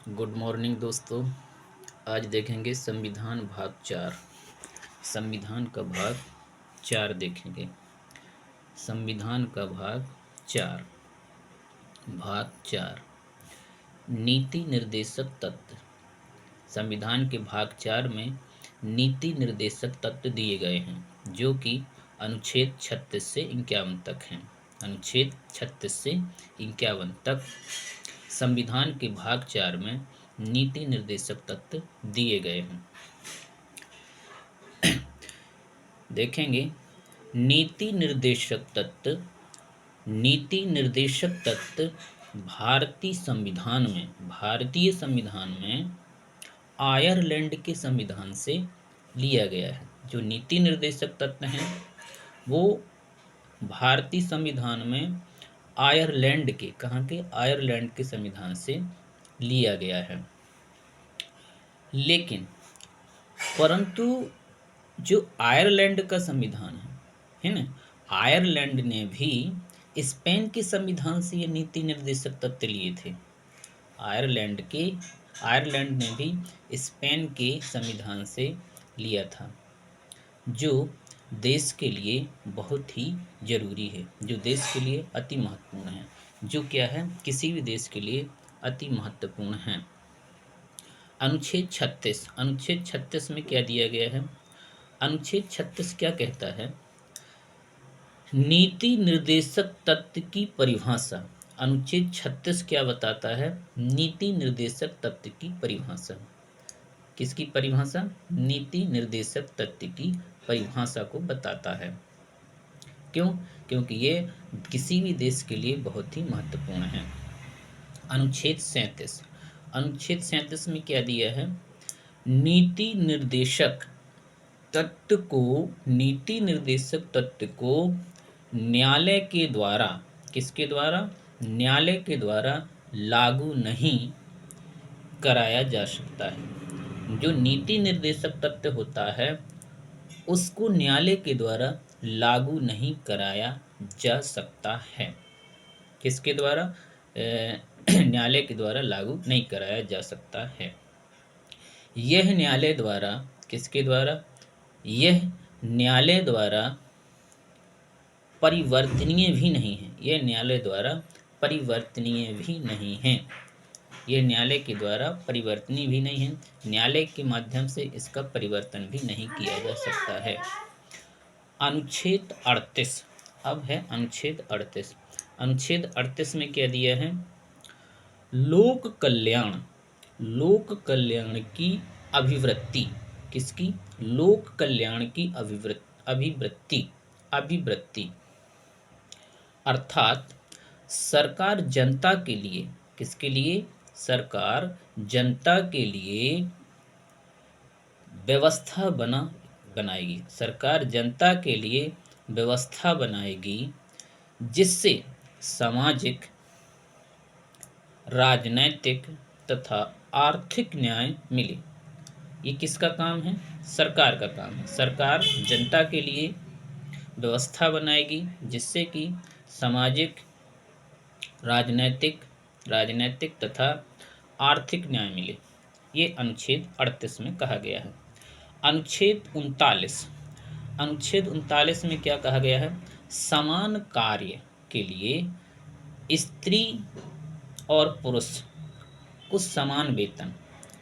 Good morning दोस्तों। आज देखेंगे संविधान का भाग चार देखेंगे। संविधान का भाग चार नीति निर्देशक तत्व। संविधान के भाग चार में नीति निर्देशक तत्व दिए गए हैं जो कि अनुच्छेद 36 से 51 तक हैं। अनुच्छेद 36 से 51 तक संविधान के भाग चार में नीति निर्देशक तत्व दिए गए हैं। देखेंगे नीति निर्देशक तत्व भारतीय संविधान में आयरलैंड के संविधान से लिया गया है। जो नीति निर्देशक तत्व हैं वो भारतीय संविधान में आयरलैंड के संविधान से लिया गया है। लेकिन परंतु जो आयरलैंड का संविधान है ना, आयरलैंड ने भी स्पेन के संविधान से ये नीति निर्देशक तत्व लिए थे। आयरलैंड ने भी स्पेन के संविधान से लिया था, जो देश के लिए बहुत ही जरूरी है, जो देश के लिए अति महत्वपूर्ण है। जो क्या है, किसी भी देश के लिए अति महत्वपूर्ण है। अनुच्छेद 36 में क्या दिया गया है? अनुच्छेद 36 क्या कहता है? नीति निर्देशक तत्व की परिभाषा। अनुच्छेद 36 क्या बताता है? नीति निर्देशक तत्व की परिभाषा। किसकी परिभाषा? नीति निर्देशक तत्व की परिभाषा को बताता है। क्यों? क्योंकि ये किसी भी देश के लिए बहुत ही महत्वपूर्ण है। अनुच्छेद 37 में क्या दिया है? नीति निर्देशक तत्व को न्यायालय के द्वारा, किसके द्वारा? न्यायालय के द्वारा लागू नहीं कराया जा सकता है। जो नीति निर्देशक तत्व होता है उसको न्यायालय के द्वारा लागू नहीं कराया जा सकता है। किसके द्वारा? न्यायालय के द्वारा लागू नहीं कराया जा सकता है। यह न्यायालय द्वारा, किसके द्वारा? यह न्यायालय द्वारा परिवर्तनीय भी नहीं है। यह न्यायालय द्वारा परिवर्तनीय भी नहीं है। यह न्यायालय के द्वारा परिवर्तनीय भी नहीं है। न्यायालय के माध्यम से इसका परिवर्तन भी नहीं किया जा सकता है। अनुच्छेद 38 अब है अनुच्छेद 38। अनुच्छेद 38 में क्या दिया है? लोक कल्याण की अभिवृत्ति। किसकी? लोक कल्याण की अभिवृत्ति अर्थात सरकार जनता के लिए, किसके लिए? सरकार जनता के लिए व्यवस्था बनाएगी। सरकार जनता के लिए व्यवस्था बनाएगी जिससे सामाजिक, राजनैतिक तथा आर्थिक न्याय मिले। ये किसका काम है? सरकार का काम है। सरकार जनता के लिए व्यवस्था बनाएगी जिससे कि सामाजिक, राजनैतिक तथा आर्थिक न्याय मिले। ये अनुच्छेद 38 में कहा गया है। अनुच्छेद 39 में क्या कहा गया है? समान कार्य के लिए स्त्री और पुरुष को समान वेतन।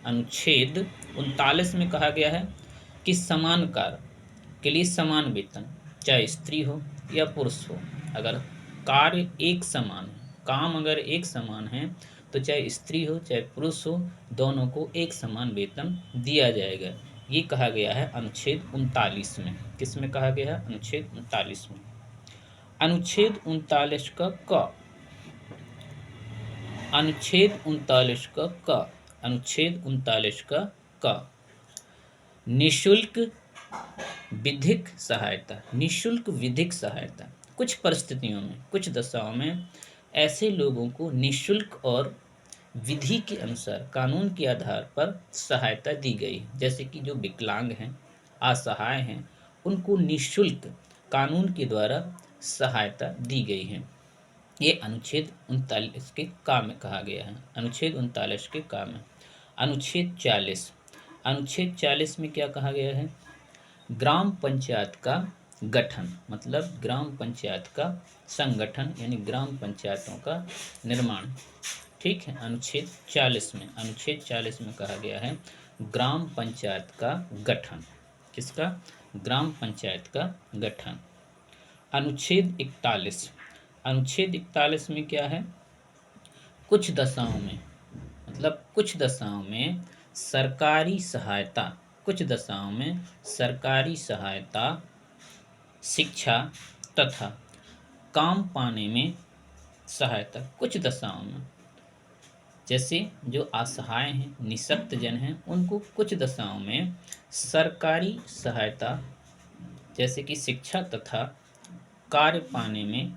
अनुच्छेद 39 में कहा गया है कि समान कार्य के लिए समान वेतन, चाहे स्त्री हो या पुरुष हो। अगर कार्य एक समान है, काम अगर एक समान है, तो चाहे स्त्री हो चाहे पुरुष हो, दोनों को एक समान वेतन दिया जाएगा। ये कहा गया है अनुच्छेद 39 में। किस में कहा गया है? अनुच्छेद 39 में। अनुच्छेद 39 का क। निःशुल्क विधिक सहायता। कुछ परिस्थितियों में, कुछ दशाओं में ऐसे लोगों को निःशुल्क और विधि के अनुसार, कानून के आधार पर सहायता दी गई। जैसे कि जो विकलांग हैं, असहाय हैं, उनको निःशुल्क कानून के द्वारा सहायता दी गई है। ये अनुच्छेद 39 के का में कहा गया है। अनुच्छेद 39 के का में। अनुच्छेद 40, अनुच्छेद 40 में क्या कहा गया है? ग्राम पंचायत का गठन, मतलब ग्राम पंचायत का संगठन, यानी ग्राम पंचायतों का निर्माण। ठीक है, अनुच्छेद 40 में, अनुच्छेद 40 में कहा गया है ग्राम पंचायत का गठन। किसका? ग्राम पंचायत का गठन। अनुच्छेद 41, अनुच्छेद 41 में क्या है? कुछ दशाओं में, मतलब कुछ दशाओं में सरकारी सहायता, कुछ दशाओं में सरकारी सहायता, शिक्षा तथा काम पाने में सहायता, कुछ दशाओं में। जैसे जो असहाय हैं, निःशक्त जन हैं, उनको कुछ दशाओं में सरकारी सहायता, जैसे कि शिक्षा तथा कार्य पाने में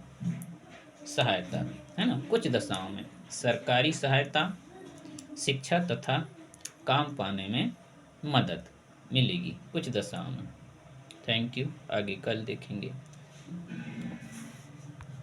सहायता, है ना, कुछ दशाओं में सरकारी सहायता, शिक्षा तथा काम पाने में मदद मिलेगी कुछ दशाओं में। थैंक यू, आगे कल देखेंगे।